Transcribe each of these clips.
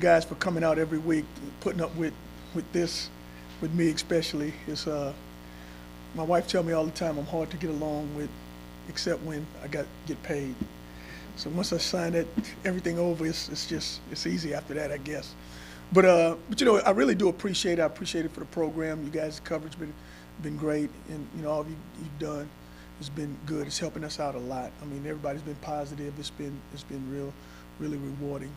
guys for coming out every week, putting up with this, with me especially. It's my wife tells me all the time I'm hard to get along with, except when I get paid. So once I sign that everything over, it's easy after that, I guess. But you know, I really do appreciate it. I appreciate it for the program. You guys' coverage been great, and you know all you've done has been good. It's helping us out a lot. I mean, everybody's been positive. It's been really rewarding.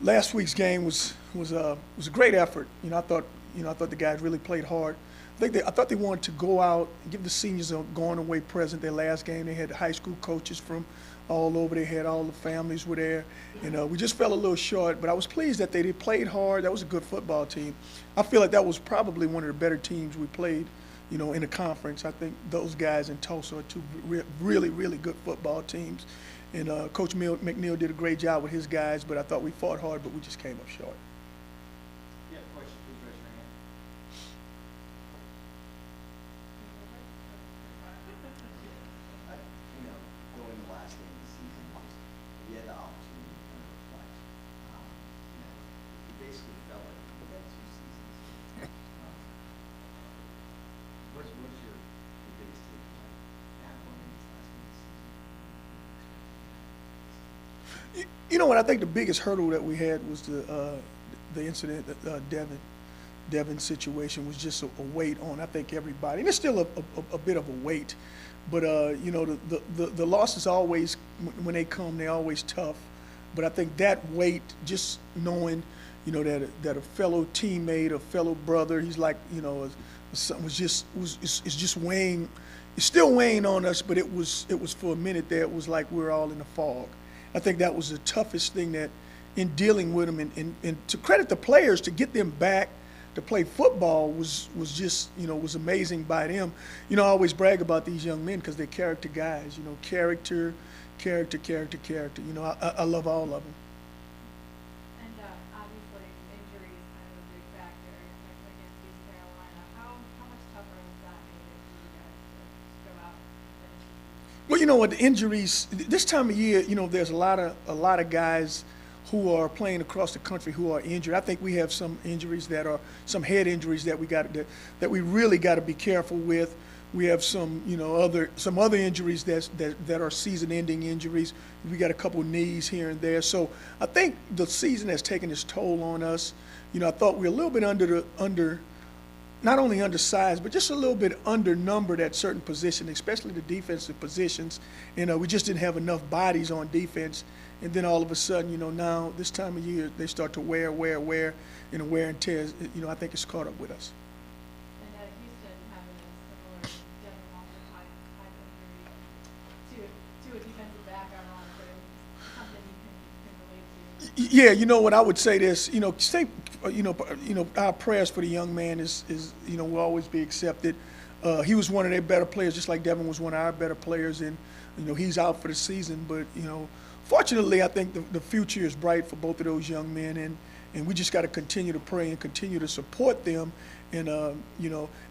Last week's game was a great effort. I thought the guys really played hard. I thought they wanted to go out and give the seniors a going away present. Their last game, they had high school coaches from all over. They had all the families were there, and we just fell a little short. But I was pleased that they played hard. That was a good football team. I feel like that was probably one of the better teams we played, in the conference. I think those guys in Tulsa are two really good football teams. And Coach McNeil did a great job with his guys, but I thought we fought hard, but we just came up short. Yeah, question, please raise your hand. Going the last game of the season, you had the opportunity to kind of reflect. You basically felt like you had 2 seasons. What's your biggest takeaway now going into this last game of the season? You know what? I think the biggest hurdle that we had was the incident, Devin situation was just a weight on, I think, everybody. And it's still a bit of a weight, but the losses always, when they come, they're always tough. But I think that weight, just knowing, that a fellow teammate, a fellow brother, he's like, it's just weighing. It's still weighing on us, but it was for a minute there. It was like we're all in the fog. I think that was the toughest thing that in dealing with them, and to credit the players, to get them back to play football was just, was amazing by them. I always brag about these young men because they're character guys, character. I love all of them. And obviously injuries kind of a big factor against East Carolina. How much tougher has that made it for you guys to go out and finish the season? Well, you know what, the injuries this time of year, there's a lot of guys who are playing across the country who are injured. I think we have some injuries that are some head injuries that we really got to be careful with. We have some other injuries that are season-ending injuries. We got a couple knees here and there. So I think the season has taken its toll on us. I thought we were a little bit under not only undersized, but just a little bit undernumbered at certain positions, especially the defensive positions. We just didn't have enough bodies on defense. And then all of a sudden, now this time of year, they start to wear, wear and tear. I think it's caught up with us. And Houston having a similar Devin Walker type injury to a defensive back, ironically, something you can relate to. Yeah, you know what, I would say this, our prayers for the young man is will always be accepted. He was one of their better players, just like Devin was one of our better players, and he's out for the season. But fortunately, I think the future is bright for both of those young men, and we just got to continue to pray and continue to support them. And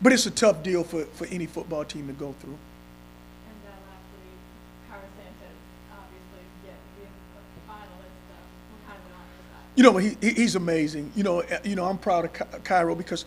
but it's a tough deal for any football team to go through. And lastly, Carlos Sanchez, obviously, being a finalist. What kind of an honor is that? He's amazing. I'm proud of Cairo because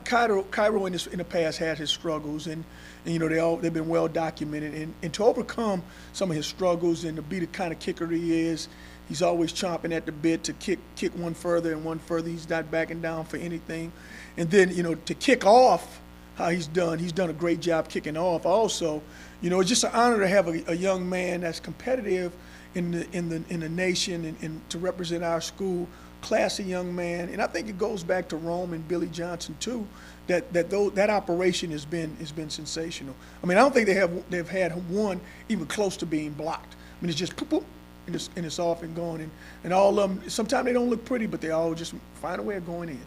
Cairo in the past had his struggles, and they've been well documented. And to overcome some of his struggles and to be the kind of kicker he is, he's always chomping at the bit to kick one further and one further. He's not backing down for anything. And then to kick off how he's done a great job kicking off. Also, it's just an honor to have a young man that's competitive in the nation and to represent our school, classy young man. And I think it goes back to Rome and Billy Johnson too, that operation has been sensational. I mean, I don't think they've had one even close to being blocked. I mean, it's just poop, and it's off and gone. And all of them, sometimes they don't look pretty, but they all just find a way of going in.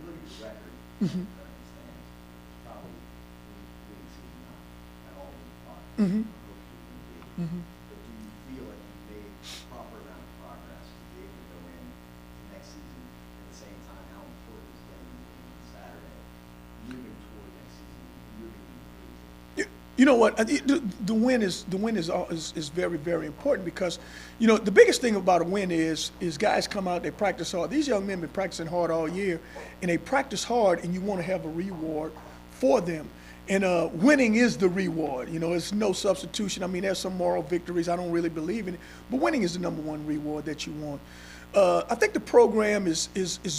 When you look at the record, Mm-hmm. it's probably leading season at all in the park. Mm-hmm. Mm-hmm. But do you feel like you made proper amount of progress to be able to go in next season at the same time? How important is getting on Saturday, moving toward next season, moving into the You know what? The win is very, very important because, you know, the biggest thing about a win is guys come out, they practice hard. These young men have been practicing hard all year, and they practice hard, and you want to have a reward for them. And winning is the reward. You know, it's no substitution. I mean, there's some moral victories. I don't really believe in it, but winning is the number one reward that you want. I think the program is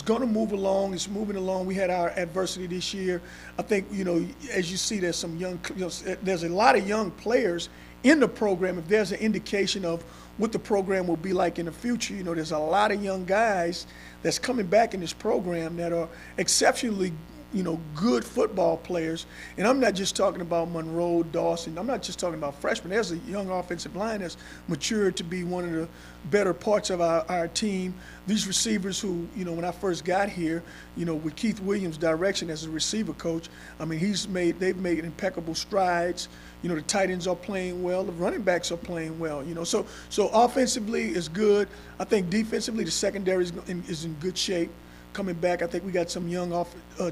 going to move along. It's moving along. We had our adversity this year. I think, you know, as you see, there's some young, you know, there's a lot of young players in the program. If there's an indication of what the program will be like in the future, you know, there's a lot of young guys that's coming back in this program that are exceptionally, you know, good football players. And I'm not just talking about Monroe, Dawson. I'm not just talking about freshmen. There's a young offensive line that's matured to be one of the better parts of our team. These receivers who, you know, when I first got here, you know, with Keith Williams' direction as a receiver coach, I mean, they've made impeccable strides. You know, the tight ends are playing well. The running backs are playing well, you know. So offensively is good. I think defensively the secondary is in good shape. Coming back, I think we got some young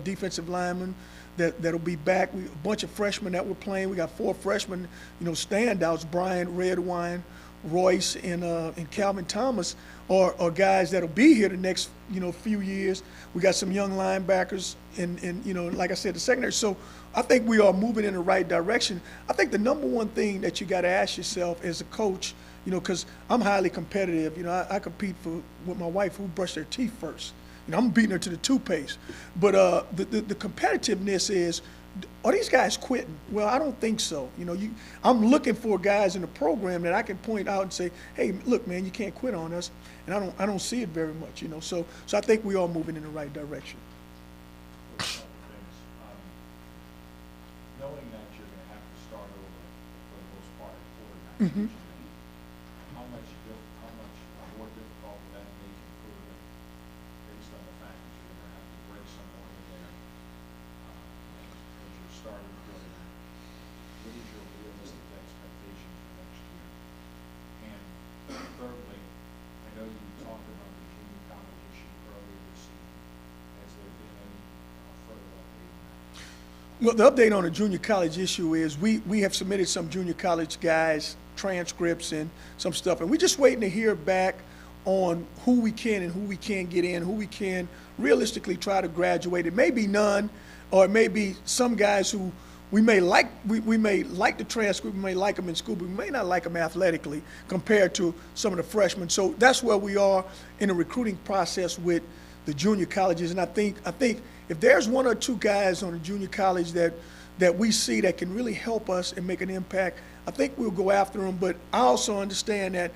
defensive linemen that'll be back. A bunch of freshmen that were playing. We got 4 freshmen, you know, standouts. Brian Redwine, Royce, and Calvin Thomas are guys that'll be here the next, you know, few years. We got some young linebackers, and you know, like I said, the secondary. So I think we are moving in the right direction. I think the number one thing that you got to ask yourself as a coach, you know, because I'm highly competitive. You know, I compete with my wife who brushed their teeth first. You know, I'm beating her to the toothpaste. But the competitiveness is, are these guys quitting? Well, I don't think so. You know, I'm looking for guys in the program that I can point out and say, hey, look, man, you can't quit on us. And I don't see it very much, you know. So I think we are moving in the right direction. A couple things. Knowing that you're going to have to start over for the most part at quarterback, Mm-hmm. how much more difficult will that make improvement based on the fact that you're going to have to bring someone in there as your starting quarterback? What is your realistic expectation for next year? And thirdly, I know you talked about the junior college issue earlier this season. Has there been any further update on that? Well, the update on the junior college issue is we have submitted some junior college guys transcripts and some stuff, and we're just waiting to hear back on who we can and who we can't get in, who we can realistically try to graduate. It may be none, or it may be some guys who we may like. We may like the transcript, we may like them in school, but we may not like them athletically compared to some of the freshmen. So that's where we are in the recruiting process with the junior colleges. And I think if there's 1 or 2 guys on the junior college that we see that can really help us and make an impact, I think we'll go after them. But I also understand that,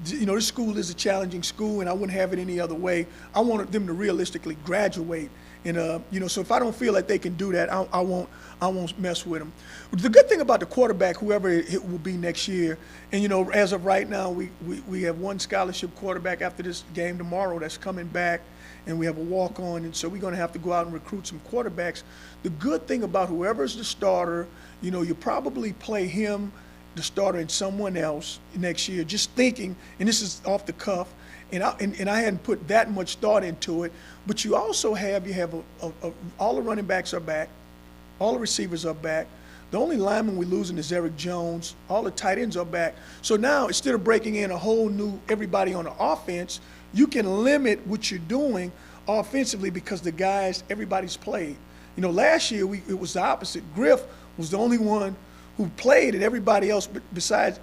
you know, this school is a challenging school, and I wouldn't have it any other way. I wanted them to realistically graduate, and you know, so if I don't feel like they can do that, I won't mess with them. The good thing about the quarterback, whoever it will be next year, and you know, as of right now, we have 1 scholarship quarterback after this game tomorrow that's coming back, and we have a walk-on, and so we're going to have to go out and recruit some quarterbacks. The good thing about whoever's the starter, you know, you probably play him, the starter, and someone else next year, just thinking, and this is off the cuff, and I hadn't put that much thought into it, but you also have all the running backs are back, all the receivers are back. The only lineman we're losing is Eric Jones. All the tight ends are back. So now, instead of breaking in a whole new everybody on the offense, you can limit what you're doing offensively because everybody's played. You know, last year it was the opposite. Griff was the only one who played, and everybody else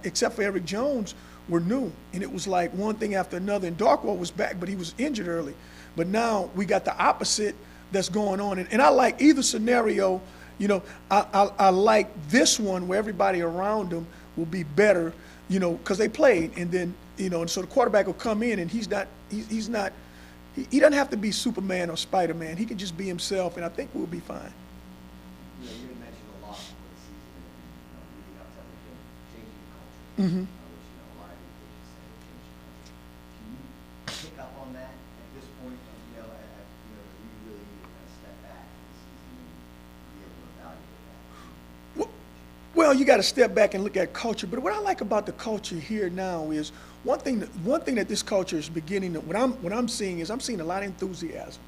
except for Eric Jones were new. And it was like one thing after another. And Darkwa was back, but he was injured early. But now we got the opposite that's going on. And I like either scenario. You know, I like this one where everybody around them will be better, you know, because they played. And then, you know, and so the quarterback will come in, and he doesn't have to be Superman or Spider-Man. He can just be himself, and I think we'll be fine. You know, you had mentioned a lot before the season, and leading up to everything, changing culture, Mm-hmm. which, you know, a lot of these coaches say will change the culture. Can you pick up on that at this point? You know, you know, we really need to kind of step back in the season and be able to evaluate that. Well, you got to step back and look at culture. But what I like about the culture here now is one thing that this culture is beginning to, what I'm seeing is I'm seeing a lot of enthusiasm.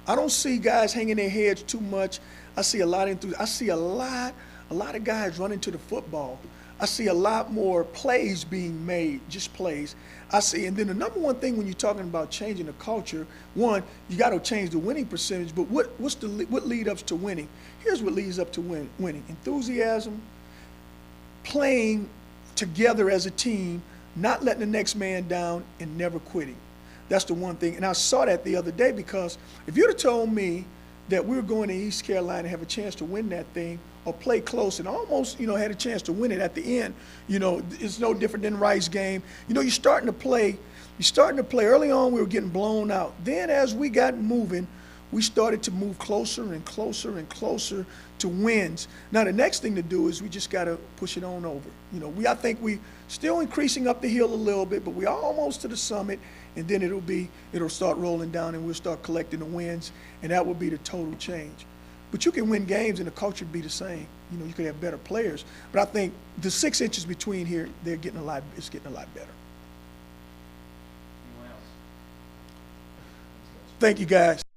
I don't see guys hanging their heads too much. I see a lot of enthusiasm. I see a lot a lot of guys running to the football. I see a lot more plays being made, just plays. I see, and then the number one thing when you're talking about changing the culture, one, you got to change the winning percentage. But what lead ups to winning? Here's what leads up to winning: enthusiasm, playing together as a team, not letting the next man down, and never quitting. That's the one thing. And I saw that the other day, because if you'd have told me that we were going to East Carolina and have a chance to win that thing, or play close and almost, had a chance to win it at the end, it's no different than Rice game. You're starting to play early on. We were getting blown out. Then as we got moving, we started to move closer and closer and closer to wins. Now the next thing to do is we just got to push it on over. I think we still increasing up the hill a little bit, but we're almost to the summit, and then it'll start rolling down, and we'll start collecting the wins, and that will be the total change. But you can win games and the culture be the same. You could have better players, but I think the 6 inches between here, it's getting a lot better. Anyone else? Thank you, guys.